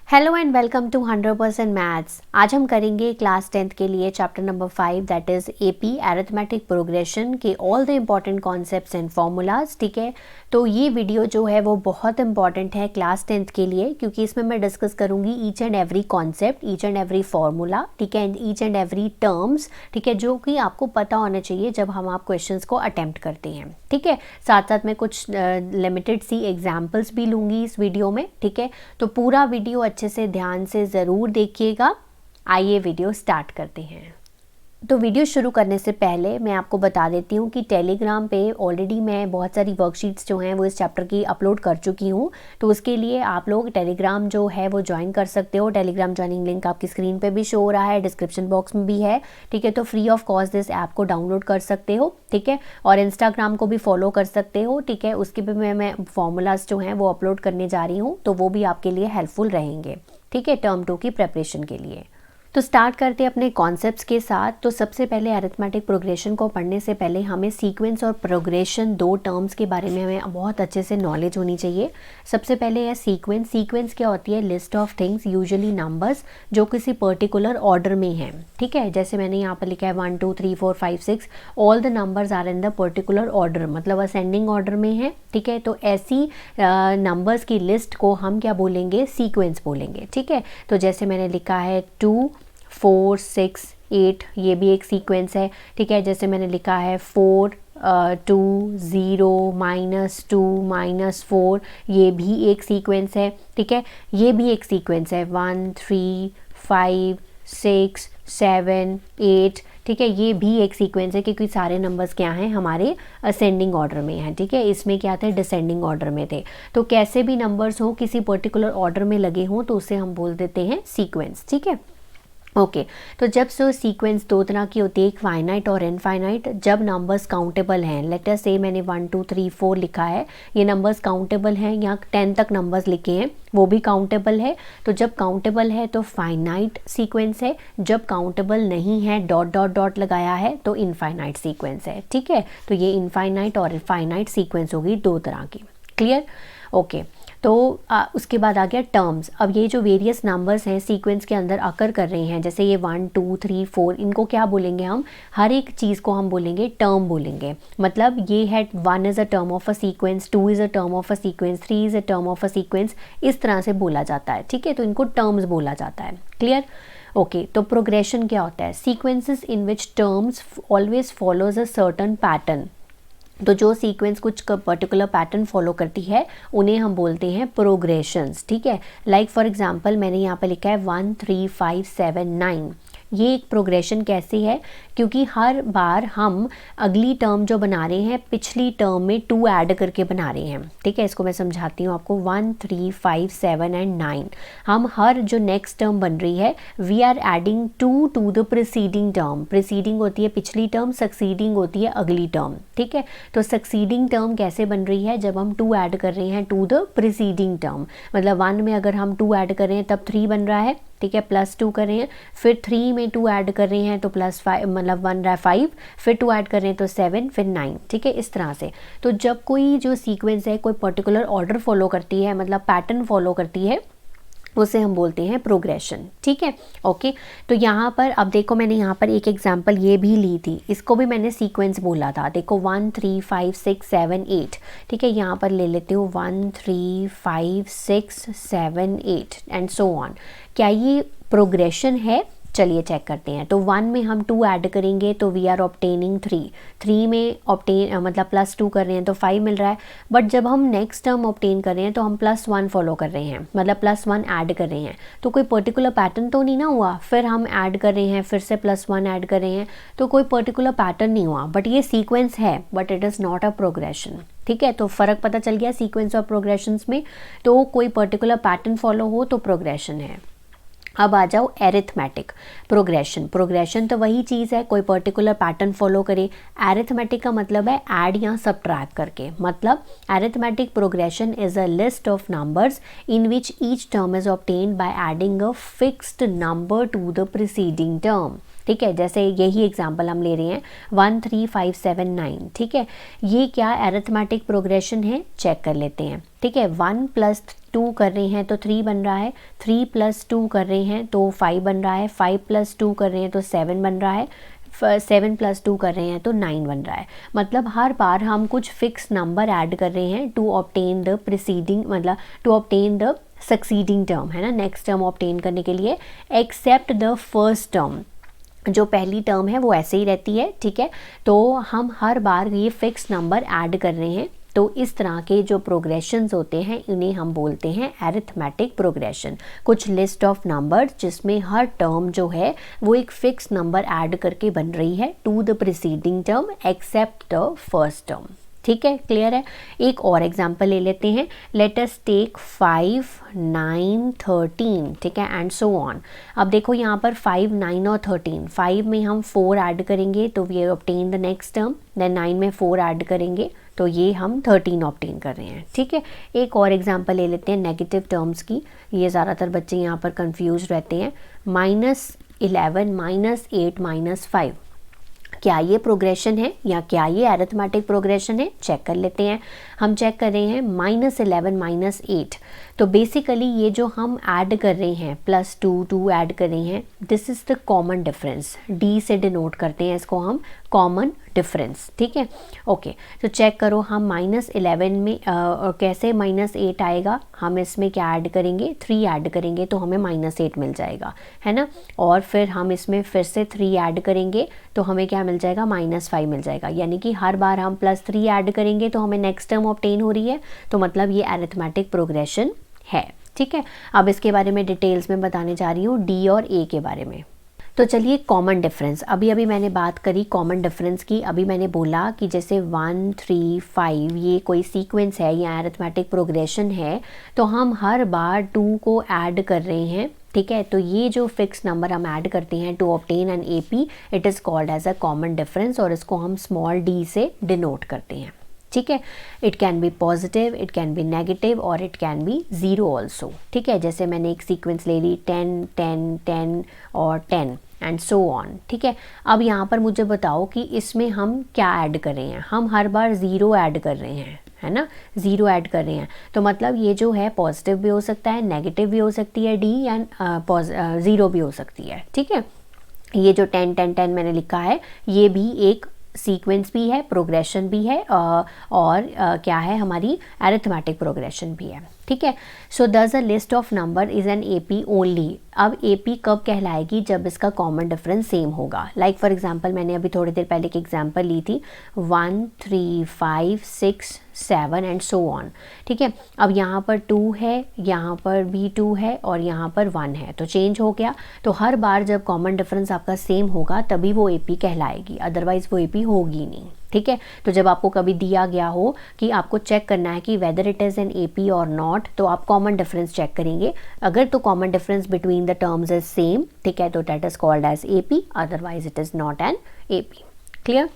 Hello and welcome to 100% maths. आज हम करेंगे क्लास 10th के लिए chapter number 5 that is AP arithmetic progression के all the important concepts and formulas. ठीक है, तो ये वीडियो जो है वो बहुत इंपॉर्टेंट है क्लास 10th के लिए, क्योंकि इसमें मैं डिस्कस करूँगी each and every concept, each and every formula, ठीक है, and each and every terms, ठीक है, जो कि आपको पता होना चाहिए जब हम आप क्वेश्चंस को अटेम्प्ट करते हैं। ठीक है, साथ साथ मैं कुछ लिमिटेड सी एग्जाम्पल्स भी लूँगी इस वीडियो में। ठीक है, तो पूरा वीडियो अच्छे से ध्यान से ज़रूर देखिएगा। आइए वीडियो स्टार्ट करते हैं। तो वीडियो शुरू करने से पहले मैं आपको बता देती हूँ कि टेलीग्राम पे ऑलरेडी मैं बहुत सारी वर्कशीट्स जो हैं वो इस चैप्टर की अपलोड कर चुकी हूँ। तो उसके लिए आप लोग टेलीग्राम जो है वो ज्वाइन कर सकते हो। टेलीग्राम ज्वाइनिंग लिंक आपकी स्क्रीन पे भी शो हो रहा है, डिस्क्रिप्शन बॉक्स में भी है। ठीक है, तो फ्री ऑफ कॉस्ट इस ऐप को डाउनलोड कर सकते हो। ठीक है, और इंस्टाग्राम को भी फॉलो कर सकते हो। ठीक है, उसके भी मैं फॉर्मूलाज जो हैं वो अपलोड करने जा रही हूँ, तो वो भी आपके लिए हेल्पफुल रहेंगे। ठीक है, टर्म 2 की प्रिपरेशन के लिए। तो स्टार्ट करते हैं अपने कॉन्सेप्ट्स के साथ। तो सबसे पहले अरिथमेटिक प्रोग्रेशन को पढ़ने से पहले हमें सीक्वेंस और प्रोग्रेशन दो टर्म्स के बारे में हमें बहुत अच्छे से नॉलेज होनी चाहिए। सबसे पहले है सीक्वेंस। सीक्वेंस क्या होती है? List of things, usually numbers, जो किसी पर्टिकुलर ऑर्डर में हैं। ठीक है, जैसे मैंने यहाँ पर लिखा है 1 2 3 4 5 6, all the numbers are in the particular order, मतलब असेंडिंग ऑर्डर में है। ठीक है, तो ऐसी नंबर्स की लिस्ट को हम क्या बोलेंगे? सीक्वेंस बोलेंगे। ठीक है, तो जैसे मैंने लिखा है 2 4 6 8, ये भी एक सीक्वेंस है। ठीक है, जैसे मैंने लिखा है 4 2 0 -2 -4, ये भी एक सीक्वेंस है। ठीक है, ये भी एक सीक्वेंस है 1 3 5 6 7 8। ठीक है, ये भी एक सीक्वेंस है, क्योंकि सारे नंबर्स क्या हैं? हमारे असेंडिंग ऑर्डर में हैं। ठीक है, इसमें क्या थे? डिसेंडिंग ऑर्डर में थे। तो कैसे भी नंबर्स हो, किसी पर्टिकुलर ऑर्डर में लगे हों, तो उसे हम बोल देते हैं सीक्वेंस। ठीक है, ओके तो जब से सीक्वेंस दो तरह की होती है, एक फाइनाइट और इनफाइनाइट। जब नंबर्स काउंटेबल हैं, लेट अस से मैंने 1 2 3 4 लिखा है, ये नंबर्स काउंटेबल हैं, यहाँ 10 तक नंबर्स लिखे हैं, वो भी काउंटेबल है। तो जब काउंटेबल है तो फाइनाइट सीक्वेंस है, जब काउंटेबल नहीं है, डॉट डॉट डॉट लगाया है, तो इनफाइनाइट सीक्वेंस है। ठीक है, तो ये इनफाइनाइट और फाइनाइट सीक्वेंस होगी दो तरह की। क्लियर? ओके, तो उसके बाद आ गया टर्म्स। अब ये जो वेरियस नंबर्स हैं सीक्वेंस के अंदर अकर कर रहे हैं, जैसे ये 1 2 3 4, इनको क्या बोलेंगे हम? हर एक चीज़ को हम बोलेंगे टर्म बोलेंगे। मतलब ये है 1 is a term of a sequence, 2 is a term of a sequence, 3 is a term of a sequence, इस तरह से बोला जाता है। ठीक है, तो इनको टर्म्स बोला जाता है। क्लियर? ओके, तो प्रोग्रेशन क्या होता है? Sequences in which terms always follows a certain pattern. तो जो सीक्वेंस कुछ पर्टिकुलर पैटर्न फॉलो करती है, उन्हें हम बोलते हैं प्रोग्रेशंस। ठीक है, लाइक फॉर एग्जांपल मैंने यहाँ पे लिखा है 1 3 5 7 9। ये एक प्रोग्रेशन कैसी है? क्योंकि हर बार हम अगली टर्म जो बना रहे हैं पिछली टर्म में 2 ऐड करके बना रहे हैं। ठीक है, इसको मैं समझाती हूँ आपको। 1 3 5 7 एंड 9, हम हर जो नेक्स्ट टर्म बन रही है, we are adding 2 to the preceding term. Preceding होती है पिछली टर्म, सक्सीडिंग होती है अगली टर्म। ठीक है, तो सक्सीडिंग टर्म कैसे बन रही है? जब हम 2 ऐड कर रहे हैं टू द प्रीसीडिंग टर्म, मतलब 1 में अगर हम 2 ऐड कर रहे हैं तब 3 बन रहा है। ठीक है, +2 कर रहे हैं, फिर 3 में 2 ऐड कर रहे हैं तो +5, मतलब 1 रहा है 5, फिर 2 ऐड कर रहे हैं तो 7, फिर 9। ठीक है, इस तरह से। तो जब कोई जो सीक्वेंस है कोई पर्टिकुलर ऑर्डर फॉलो करती है, मतलब पैटर्न फॉलो करती है, उसे हम बोलते हैं प्रोग्रेशन। ठीक है, ओके, तो यहाँ पर अब देखो, मैंने यहाँ पर एक एग्जांपल ये भी ली थी, इसको भी मैंने सीक्वेंस बोला था। देखो 1 3 5 6 7 8। ठीक है, यहाँ पर ले लेते हूँ 1 3 5 6 7 8 एंड सो ऑन। क्या ये प्रोग्रेशन है? चलिए चेक करते हैं। तो 1 में हम 2 ऐड करेंगे तो वी आर ऑब्टेनिंग 3, 3 में मतलब +2 कर रहे हैं तो 5 मिल रहा है। बट जब हम नेक्स्ट टर्म ऑब्टेन कर रहे हैं तो हम +1 फॉलो कर रहे हैं, मतलब +1 ऐड कर रहे हैं, तो कोई पर्टिकुलर पैटर्न तो नहीं ना हुआ। फिर हम ऐड कर रहे हैं, फिर से +1 ऐड कर रहे हैं, तो कोई पर्टिकुलर पैटर्न नहीं हुआ, बट ये सीक्वेंस है, but it is not a progression. ठीक है, तो फ़र्क पता चल गया सीक्वेंस और प्रोग्रेशंस में। तो कोई पर्टिकुलर पैटर्न फॉलो हो तो प्रोग्रेशन है। अब आ जाओ एरिथमेटिक प्रोग्रेशन। प्रोग्रेशन तो वही चीज़ है, कोई पर्टिकुलर पैटर्न फॉलो करे। एरिथमेटिक का मतलब है ऐड या सबट्रैक्ट करके। मतलब arithmetic progression is a list of numbers in which each term is obtained by adding a fixed number two the preceding term. ठीक है, जैसे यही एग्जांपल हम ले रहे हैं 1 3 5 7 9, ठीक है, ये क्या अरिथमेटिक प्रोग्रेशन है, चेक कर लेते हैं। ठीक है, 1 + 2 कर रहे हैं तो 3 बन रहा है, 3 + 2 कर रहे हैं तो 5 बन रहा है, 5 + 2 कर रहे हैं तो 7 बन रहा है, 7 + 2 कर रहे हैं तो 9 बन रहा है। मतलब हर बार हम कुछ फिक्स नंबर ऐड कर रहे हैं टू ऑब्टेन द प्रीसीडिंग, मतलब to obtain the succeeding term, है ना, नेक्स्ट टर्म ऑब्टेन करने के लिए, एक्सेप्ट द फर्स्ट टर्म। जो पहली टर्म है वो ऐसे ही रहती है। ठीक है, तो हम हर बार ये फिक्स नंबर ऐड कर रहे हैं। तो इस तरह के जो प्रोग्रेशंस होते हैं इन्हें हम बोलते हैं अरिथमेटिक प्रोग्रेशन। कुछ लिस्ट ऑफ नंबर्स जिसमें हर टर्म जो है वो एक फिक्स नंबर ऐड करके बन रही है to the preceding term except the first term. ठीक है, क्लियर है। एक और एग्जांपल ले लेते हैं, लेट अस टेक 5 9 13, ठीक है, एंड सो ऑन। अब देखो यहाँ पर 5 9 और 13, 5 में हम 4 ऐड करेंगे तो we obtain the next term, then 9 में 4 ऐड करेंगे तो ये हम 13 ऑब्टेन कर रहे हैं। ठीक है, एक और एग्जांपल ले लेते हैं नेगेटिव टर्म्स की, ये ज़्यादातर बच्चे यहाँ पर कंफ्यूज रहते हैं। -11 -8 -5, क्या ये प्रोग्रेशन है या क्या ये अरिथमेटिक प्रोग्रेशन है, चेक कर लेते हैं। हम चेक कर रहे हैं -11 -8, तो बेसिकली ये जो हम ऐड कर रहे हैं +2 ऐड कर रहे हैं, this is the common difference, D से डिनोट करते हैं इसको हम, कॉमन डिफरेंस। ठीक है, ओके, तो चेक करो हम -11 में कैसे -8 आएगा, हम इसमें क्या ऐड करेंगे, 3 ऐड करेंगे तो हमें -8 मिल जाएगा, है ना, और फिर हम इसमें फिर से 3 ऐड करेंगे तो हमें क्या मिल जाएगा, -5 मिल जाएगा। यानी कि हर बार हम +3 ऐड करेंगे तो हमें नेक्स्ट टर्म ऑब्टेन हो रही है, तो मतलब ये अरिथमेटिक प्रोग्रेशन है। ठीक है, अब इसके बारे में डिटेल्स में बताने जा रही हूँ, डी और ए के बारे में। तो चलिए कॉमन डिफरेंस, अभी मैंने बात करी कॉमन डिफरेंस की। अभी मैंने बोला कि जैसे 1 3 5 ये कोई सीक्वेंस है या अरिथमेटिक प्रोग्रेशन है, तो हम हर बार 2 को ऐड कर रहे हैं। ठीक है, तो ये जो फिक्स नंबर हम ऐड करते हैं to obtain an AP, it is called as a common difference, और इसको हम स्मॉल डी से डिनोट करते हैं। ठीक है, it can be positive, it can be negative, और इट कैन बी 0 ऑल्सो। ठीक है, जैसे मैंने एक सीक्वेंस ले ली 10 10 10 और 10 एंड सो ऑन। ठीक है, अब यहाँ पर मुझे बताओ कि इसमें हम क्या ऐड कर रहे हैं, हम हर बार 0 ऐड कर रहे हैं, है ना, 0 ऐड कर रहे हैं, तो मतलब ये जो है पॉजिटिव भी हो सकता है, नेगेटिव भी हो सकती है डी, एंड 0 भी हो सकती है। ठीक है, ये जो 10 10 10 मैंने लिखा है ये भी एक सीक्वेंस भी है, प्रोग्रेशन भी है, और क्या है, हमारी अरिथमेटिक प्रोग्रेशन भी है। ठीक है, सो दस a list of number is an AP only. अब एपी कब कहलाएगी, जब इसका कॉमन डिफरेंस सेम होगा। लाइक फॉर एग्जांपल मैंने अभी थोड़ी देर पहले एक एग्जांपल ली थी 1 3 5 6 7 एंड सो ऑन। ठीक है, अब यहाँ पर 2 है, यहाँ पर भी 2 है, और यहाँ पर 1 है, तो चेंज हो गया। तो हर बार जब कॉमन डिफरेंस आपका सेम होगा तभी वो एपी कहलाएगी, अदरवाइज वो एपी होगी नहीं। ठीक है, तो जब आपको कभी दिया गया हो कि आपको चेक करना है कि whether it is an AP और नॉट, तो आप कॉमन डिफरेंस चेक करेंगे। अगर तो common difference between the terms is same, ठीक है, तो that is called as AP, otherwise it is not an AP. Clear,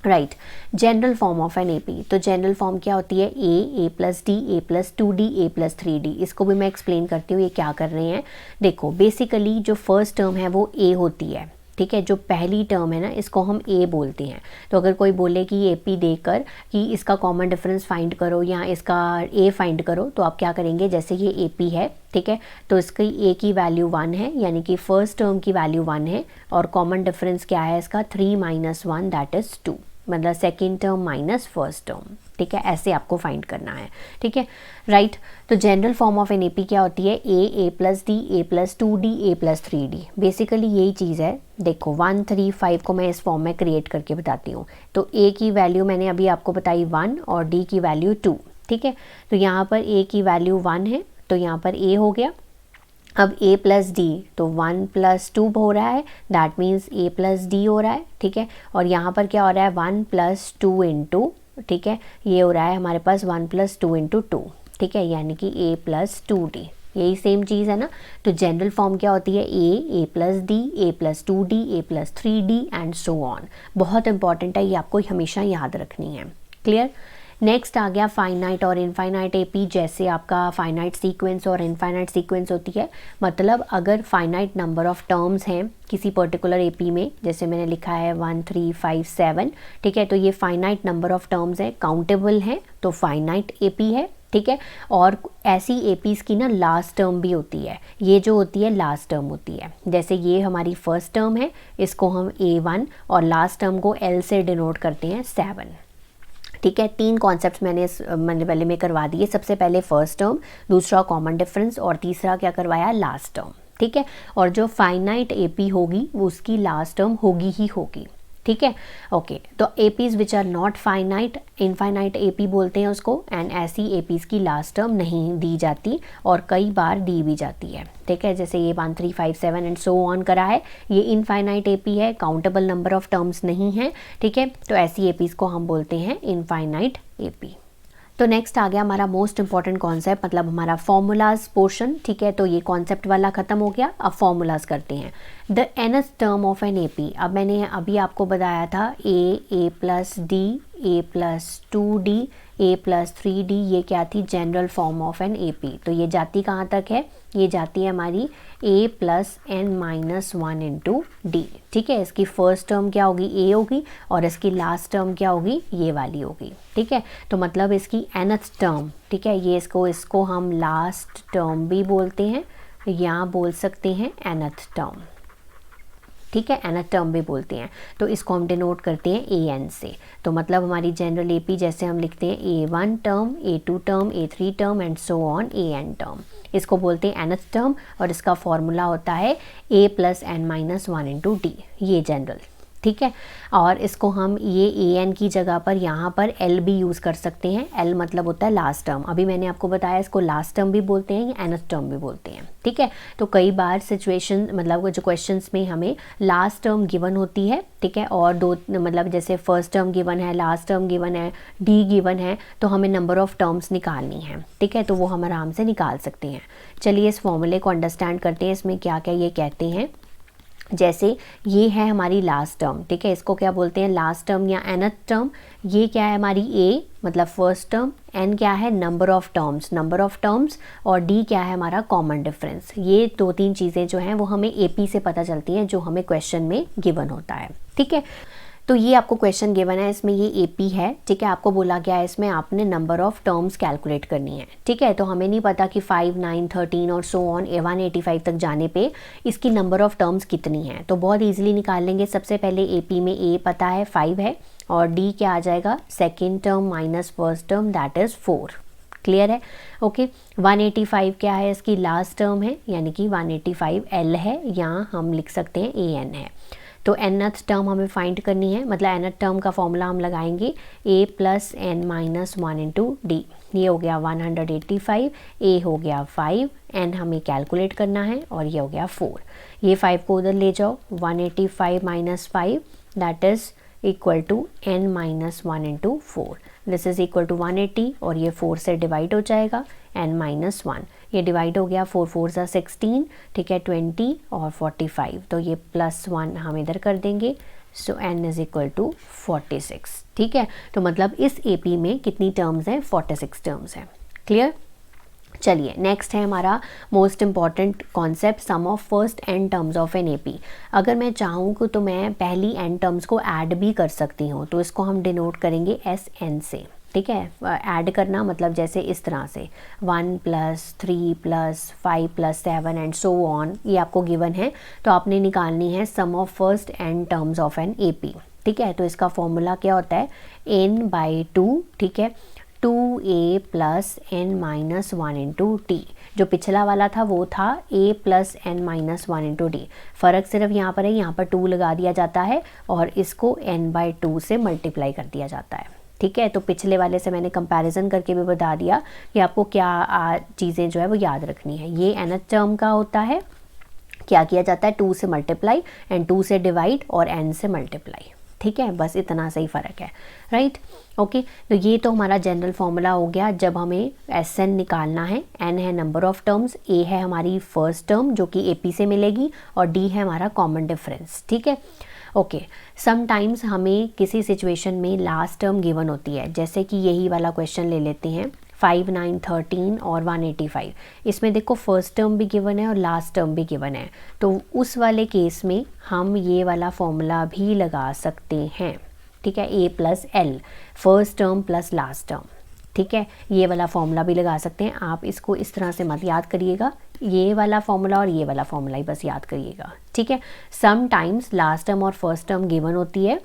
right. General form of an AP, तो जनरल फॉर्म क्या होती है, ए + डी, A+2D, A+3D। इसको भी मैं एक्सप्लेन करती हूँ ये क्या कर रहे हैं। देखो बेसिकली जो फर्स्ट टर्म है वो ए होती है। ठीक है, जो पहली टर्म है ना इसको हम ए बोलते हैं। तो अगर कोई बोले कि एपी देकर कि इसका कॉमन डिफरेंस फाइंड करो या इसका ए फाइंड करो, तो आप क्या करेंगे, जैसे ये एपी है, ठीक है, तो इसकी ए की वैल्यू 1 है, यानी कि फर्स्ट टर्म की वैल्यू 1 है, और कॉमन डिफरेंस क्या है इसका, 3 - 1 दैट इज़ 2, मतलब second term minus first term. ठीक है, ऐसे आपको फाइंड करना है। ठीक है, राइट। तो general form of an AP क्या होती है, A+D, A+2D, A+3D। बेसिकली यही चीज़ है। देखो 1 3 5 को मैं इस फॉर्म में क्रिएट करके बताती हूँ। तो A की वैल्यू मैंने अभी आपको बताई 1 और D की वैल्यू 2। ठीक है, तो यहाँ पर A की वैल्यू 1 है, तो यहाँ पर A हो गया। अब A+D, तो 1 + 2 हो रहा है, दैट मीन्स A+D हो रहा है। ठीक है, और यहाँ पर क्या हो रहा है, 1 + 2 इंटू, ठीक है, ये हो रहा है हमारे पास 1 + 2 इंटू 2। ठीक है, यानी कि A+2D, यही सेम चीज़ है ना। तो जनरल फॉर्म क्या होती है, A+D, A+2D, A+3D and so on. बहुत इंपॉर्टेंट है, ये आपको हमेशा याद रखनी है। क्लियर। नेक्स्ट आ गया फाइनाइट और इनफाइनाइट एपी। जैसे आपका फाइनाइट सीक्वेंस और इनफाइनाइट सीक्वेंस होती है, मतलब अगर फाइनाइट नंबर ऑफ टर्म्स हैं किसी पर्टिकुलर एपी में, जैसे मैंने लिखा है 1 3 5 7, ठीक है, तो ये फाइनाइट नंबर ऑफ टर्म्स हैं, काउंटेबल हैं, तो फाइनाइट एपी है, ठीक है। और ऐसी एपीज़ की ना लास्ट टर्म भी होती है, ये जो होती है लास्ट टर्म होती है। जैसे ये हमारी फर्स्ट टर्म है, इसको हम A1 और लास्ट टर्म को L से डिनोट करते हैं 7, ठीक है। 3 कॉन्सेप्ट्स मैंने इस पहले में करवा दिए। सबसे पहले फर्स्ट टर्म, दूसरा कॉमन डिफरेंस और तीसरा क्या करवाया, लास्ट टर्म, ठीक है। और जो फाइनाइट एपी होगी उसकी लास्ट टर्म होगी ही होगी, ठीक है। ओके, तो APs which are not finite, infinite AP बोलते हैं उसको, एंड ऐसी एपीज की लास्ट टर्म नहीं दी जाती और कई बार दी भी जाती है, ठीक है। जैसे ये 1 3 5 7 एंड सो ऑन करा है, ये इनफाइनाइट एपी है, काउंटेबल नंबर ऑफ टर्म्स नहीं है, ठीक है। तो ऐसी एपीज को हम बोलते हैं इनफाइनाइट एपी। तो नेक्स्ट आ गया हमारा मोस्ट इंपॉर्टेंट कॉन्सेप्ट, मतलब हमारा फॉर्मूलाज पोर्शन, ठीक है। तो ये कॉन्सेप्ट वाला खत्म हो गया, अब फॉर्मूलाज करते हैं। The nth term of an AP, अब मैंने अभी आपको बताया था a plus D, a plus 2d, a plus 3d, ये क्या थी, general form of an AP. तो ये जाती कहाँ तक है, ये जाती है हमारी a plus n minus 1 into D, ठीक है। इसकी फर्स्ट टर्म क्या होगी, a होगी, और इसकी लास्ट टर्म क्या होगी, ये वाली होगी, ठीक है। तो मतलब इसकी nth टर्म, ठीक है, ये इसको हम लास्ट टर्म भी बोलते हैं, या बोल सकते हैं nth टर्म, ठीक है, nth टर्म भी बोलते हैं। तो इसको हम डिनोट करते हैं an से। तो मतलब हमारी जनरल एपी जैसे हम लिखते हैं a1 term, a2 term, a3 term and so on an term, इसको बोलते हैं nth टर्म, और इसका फॉर्मूला होता है a plus n minus 1 into D, ये जनरल, ठीक है। और इसको हम ये an की जगह पर यहाँ पर l भी यूज़ कर सकते हैं। l मतलब होता है लास्ट टर्म, अभी मैंने आपको बताया इसको लास्ट टर्म भी बोलते हैं या nth टर्म भी बोलते हैं, ठीक है। तो कई बार सिचुएशन, मतलब जो क्वेश्चंस में हमें लास्ट टर्म गिवन होती है, ठीक है, और दो, मतलब जैसे फर्स्ट टर्म गिवन है, लास्ट टर्म गिवन है, डी गिवन है, तो हमें नंबर ऑफ टर्म्स निकालनी है, ठीक है, तो वो हम आराम से निकाल सकते हैं। चलिए इस फॉर्मूले को अंडरस्टैंड करते हैं, इसमें क्या क्या ये कहते हैं। जैसे ये है हमारी लास्ट टर्म, ठीक है, इसको क्या बोलते हैं, लास्ट टर्म या nth टर्म। ये क्या है हमारी a, मतलब फर्स्ट टर्म, n क्या है, नंबर ऑफ टर्म्स, और d क्या है हमारा कॉमन डिफरेंस। ये 2-3 चीज़ें जो हैं वो हमें AP से पता चलती हैं, जो हमें क्वेश्चन में गिवन होता है, ठीक है। तो ये आपको क्वेश्चन गिवन है, इसमें ये AP है, ठीक है। आपको बोला गया है इसमें आपने नंबर ऑफ टर्म्स कैलकुलेट करनी है, ठीक है। तो हमें नहीं पता कि 5 9 13 और सो ऑन 185 तक जाने पे इसकी नंबर ऑफ टर्म्स कितनी है। तो बहुत ईजिली निकाल लेंगे। सबसे पहले AP में A पता है 5 है, और D क्या आ जाएगा, second term minus first term, that is 4, clear है, ओके। 185 क्या है, इसकी लास्ट टर्म है, यानी कि 185 L है, यहाँ हम लिख सकते हैं AN है। तो nth टर्म हमें फाइंड करनी है, मतलब nth टर्म का फॉर्मूला हम लगाएंगे a plus n minus 1 into D. ये हो गया 185, a हो गया 5, n हमें कैलकुलेट करना है, और ये हो गया 4। ये 5 को उधर ले जाओ, 185 minus 5 that is equal to n minus 1 into 4, this is equal to 180, और ये 4 से डिवाइड हो जाएगा, n माइनस 1, ये डिवाइड हो गया, 4 4 सा 16, ठीक है, 20 और 45, तो ये +1 हम इधर कर देंगे, सो n इज़ इक्वल टू 46, ठीक है। तो मतलब इस AP में कितनी टर्म्स हैं, 46 टर्म्स हैं, क्लियर। चलिए नेक्स्ट है हमारा most important concept, sum of first n terms of an AP। अगर मैं चाहूँ तो मैं पहली n टर्म्स को ऐड भी कर सकती हूँ, तो इसको हम डिनोट करेंगे SN से, ठीक है। ऐड करना मतलब जैसे इस तरह से 1 + 3 + 5 + 7 एंड सो ऑन, ये आपको गिवन है। तो आपने निकालनी है sum of first n terms of an AP, ठीक है। तो इसका फॉर्मूला क्या होता है, n/2, ठीक है, 2a plus n minus 1 into T. जो पिछला वाला था वो था a plus n minus 1 into D. फ़र्क सिर्फ यहाँ पर है, यहाँ पर 2 लगा दिया जाता है और इसको n/2 से मल्टीप्लाई कर दिया जाता है, ठीक है। तो पिछले वाले से मैंने कंपैरिजन करके भी बता दिया कि आपको क्या चीज़ें जो है वो याद रखनी है। ये nth टर्म का होता है, क्या किया जाता है, 2 से मल्टीप्लाई एंड 2 से डिवाइड और n से मल्टीप्लाई, ठीक है। बस इतना सही फ़र्क है, राइट, ओके। तो ये तो हमारा जनरल फॉर्मूला हो गया जब हमें SN निकालना है। n है नंबर ऑफ टर्म्स, a है हमारी फर्स्ट टर्म जो कि AP से मिलेगी, और d है हमारा कॉमन डिफरेंस, ठीक है। ओके, समटाइम्स हमें किसी सिचुएशन में लास्ट टर्म गिवन होती है, जैसे कि यही वाला क्वेश्चन ले लेते हैं 5, 9, 13 और 185। इसमें देखो फर्स्ट टर्म भी गिवन है और लास्ट टर्म भी गिवन है, तो उस वाले केस में हम ये वाला फॉर्मूला भी लगा सकते हैं, ठीक है, A plus L, first term plus last term, ठीक है, ये वाला फॉर्मूला भी लगा सकते हैं। आप इसको इस तरह से मत याद करिएगा, ये वाला फॉर्मूला और ये वाला फॉर्मूला ही बस याद करिएगा, ठीक है। समटाइम्स लास्ट टर्म और फर्स्ट टर्म गिवन होती है,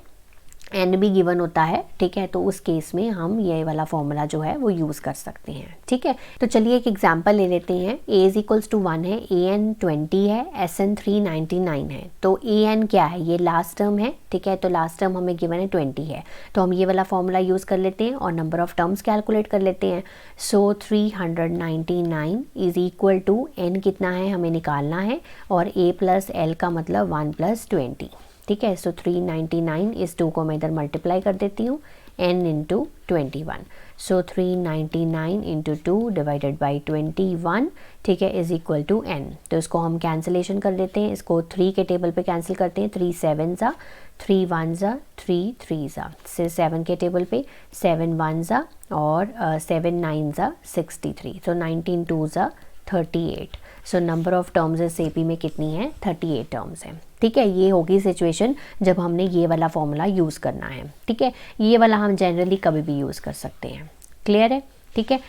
एन भी गिवन होता है, ठीक है, तो उस केस में हम ये वाला फॉर्मूला जो है वो यूज़ कर सकते हैं, ठीक है। तो चलिए एक एग्जांपल ले लेते हैं। ए इज इक्वल्स टू 1 है, ए एन 20 है, एस एन 399 है। तो ए एन क्या है, ये लास्ट टर्म है, ठीक है, तो लास्ट टर्म हमें गिवन है 20 है, तो हम ये वाला फॉर्मूला यूज़ कर लेते हैं और नंबर ऑफ टर्म्स कैलकुलेट कर लेते हैं। सो 399 इज इक्वल टू एन कितना है हमें निकालना है, और ए प्लस एल का मतलब 1 + 20, ठीक है। सो 399 इस 2 को मैं इधर मल्टीप्लाई कर देती हूँ, n × 21। सो 399 × 2 डिवाइडेड बाई 21, ठीक है, इज इक्वल टू n। तो इसको हम कैंसिलेशन कर देते हैं, इसको 3 के टेबल पे कैंसिल करते हैं, 3 7 ज़ा, 3 1 ज़ा, 3 3 ज़ा, से 7 के टेबल पे 7 1 ज़ा और 7 9 ज़ा 63, तो 19 2 ज़ा 38। सो नंबर ऑफ टर्म्स इस एपी में कितनी है, 38 टर्म्स हैं, ठीक है। ये होगी सिचुएशन जब हमने ये वाला फॉर्मूला यूज़ करना है, ठीक है। ये वाला हम जनरली कभी भी यूज़ कर सकते हैं, क्लियर है, ठीक है।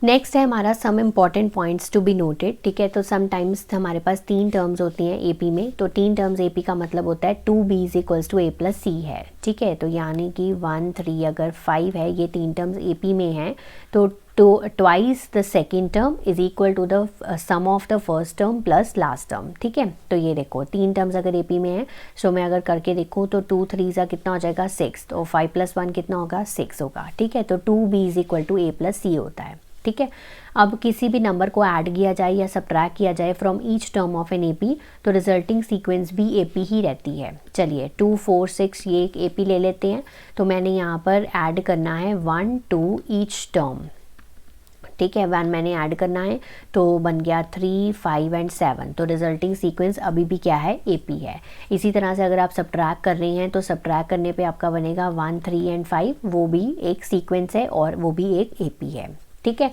नेक्स्ट है हमारा some important points to be noted, ठीक है। तो समटाइम्स हमारे पास 3 टर्म्स होती हैं एपी में, तो 3 टर्म्स एपी का मतलब होता है 2b is equals to a + c है, ठीक है। तो यानी कि 1 3 अगर 5 है, ये 3 टर्म्स एपी में हैं, तो twice the second term is equal to the sum of the first term plus last term, ठीक है। तो ये देखो 3 टर्म्स अगर एपी में है, सो मैं अगर करके देखूँ तो 2 3 ज़ा कितना हो जाएगा 6, तो 5 + 1 कितना होगा 6 होगा, ठीक है। तो 2b is equal to a + c होता है, ठीक है। अब किसी भी नंबर को ऐड किया जाए या सब्ट्रैक्ट किया जाए from each term of an AP, तो रिजल्टिंग सीक्वेंस भी एपी ही रहती है। चलिए 2 4 6 ये एक एपी ले लेते हैं, तो मैंने यहाँ पर ऐड करना है 1 2 ईच टर्म, ठीक है। 1 मैंने ऐड करना है, तो बन गया 3 5 एंड 7, तो रिजल्टिंग सीक्वेंस अभी भी क्या है, एपी है। इसी तरह से अगर आप सब्ट्रैक्ट कर रहे हैं, तो सब्ट्रैक्ट करने पे आपका बनेगा 1 3 एंड 5, वो भी एक सीक्वेंस है और वो भी एक एपी है, ठीक है।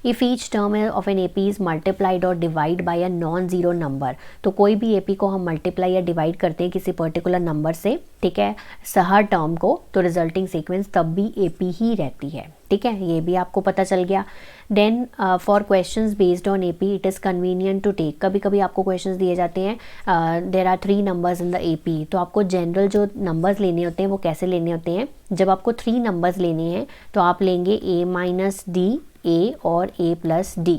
If each term of an AP is multiplied और divide by a non zero number, तो कोई भी एपी को हम मल्टीप्लाई या डिवाइड करते हैं किसी पर्टिकुलर नंबर से, ठीक है, हर टर्म को, तो रिजल्टिंग सीक्वेंस तब भी एपी ही रहती है, ठीक है। ये भी आपको पता चल गया। Then for questions based on AP it is convenient to take, कभी कभी आपको क्वेश्चंस दिए जाते हैं there are 3 numbers in the AP, तो आपको जनरल जो नंबर्स लेने होते हैं वो कैसे लेने होते हैं, जब आपको 3 नंबर्स लेने हैं तो आप लेंगे a - d, a और a + d,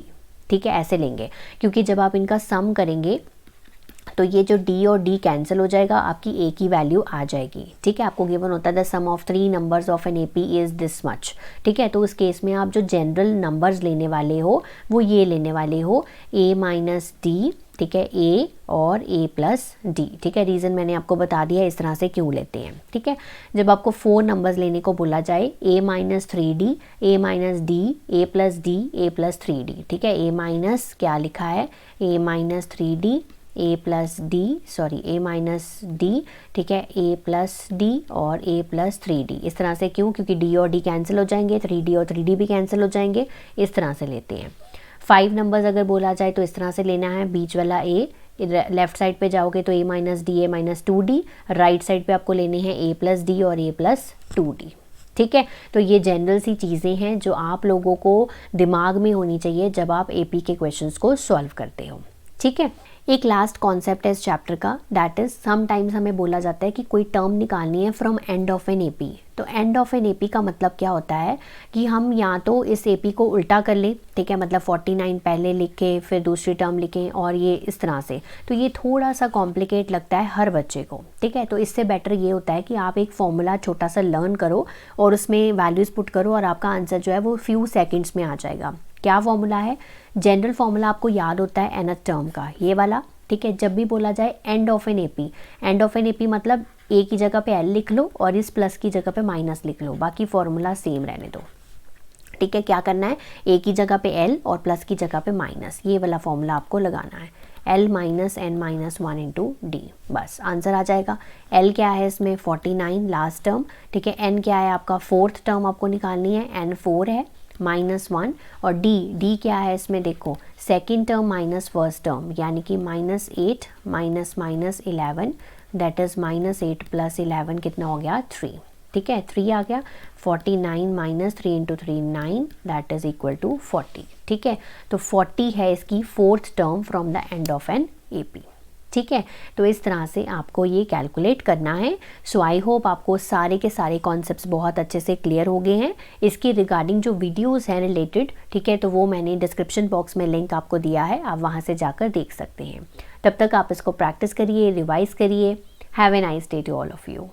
ठीक है, ऐसे लेंगे, क्योंकि जब आप इनका सम करेंगे तो ये जो d और d कैंसिल हो जाएगा, आपकी a की वैल्यू आ जाएगी, ठीक है। आपको गिवन होता है the sum of 3 numbers of an AP is this much, ठीक है। तो उस केस में आप जो जनरल नंबर्स लेने वाले हो वो ये लेने वाले हो a - d, ठीक है, a और a + d, ठीक है। रीज़न मैंने आपको बता दिया इस तरह से क्यों लेते हैं, ठीक है। जब आपको 4 नंबर्स लेने को बोला जाए, a - 3d, a - d, a + d, a + 3d, ठीक है। a - क्या लिखा है, a - 3d, a + d, sorry a - d, ठीक है, a + d और a + 3d, इस तरह से क्यों, क्योंकि d और d कैंसिल हो जाएंगे, 3d और 3d भी कैंसिल हो जाएंगे, इस तरह से लेते हैं। 5 नंबर्स अगर बोला जाए तो इस तरह से लेना है, बीच वाला a, लेफ्ट साइड पे जाओगे तो a - d, a - 2d, right side पे आपको लेने हैं a + d और a + 2d, ठीक है। तो ये जनरल सी चीज़ें हैं जो आप लोगों को दिमाग में होनी चाहिए जब आप एपी के क्वेश्चंस को सॉल्व करते हो, ठीक है। एक लास्ट कॉन्सेप्ट है इस चैप्टर का, दैट इज़ समटाइम्स हमें बोला जाता है कि कोई टर्म निकालनी है from and of an AP. तो एंड ऑफ एन एपी का मतलब क्या होता है कि हम या तो इस एपी को उल्टा कर लें, ठीक है, मतलब 49 पहले लिख के फिर दूसरी टर्म लिखें और ये इस तरह से, तो ये थोड़ा सा कॉम्प्लिकेट लगता है हर बच्चे को, ठीक है। तो इससे बेटर ये होता है कि आप एक फॉर्मूला छोटा सा लर्न करो और उसमें वैल्यूज़ पुट करो और आपका आंसर जो है वो फ्यू सेकेंड्स में आ जाएगा। क्या फॉर्मूला है, जनरल फॉर्मूला आपको याद होता है nth टर्म का, ये वाला, ठीक है। जब भी बोला जाए and of an AP, and of an AP मतलब a की जगह पे l लिख लो और इस प्लस की जगह पे माइनस लिख लो, बाकी फॉर्मूला सेम रहने दो, ठीक है। क्या करना है, a की जगह पे l और प्लस की जगह पे माइनस, ये वाला फॉर्मूला आपको लगाना है। L minus n minus 1 into D, बस आंसर आ जाएगा। L क्या है इसमें 49 लास्ट टर्म, ठीक है। n क्या है आपका फोर्थ टर्म आपको निकालनी है, n 4 है माइनस 1, और d क्या है इसमें देखो second term minus first term, यानी कि minus 8 minus minus 11 that is minus 8 plus 11 कितना हो गया 3, ठीक है 3 आ गया। 49 minus 3 into 3 9 that is equal to 40, ठीक है। तो 40 है इसकी fourth term from the end of an AP, ठीक है। तो इस तरह से आपको ये कैलकुलेट करना है। सो आई होप आपको सारे के सारे कॉन्सेप्ट्स बहुत अच्छे से क्लियर हो गए हैं। इसकी रिगार्डिंग जो वीडियोस हैं रिलेटेड, ठीक है, तो वो मैंने डिस्क्रिप्शन बॉक्स में लिंक आपको दिया है, आप वहाँ से जाकर देख सकते हैं। तब तक आप इसको प्रैक्टिस करिए, रिवाइज करिए। Have a nice day to all of you.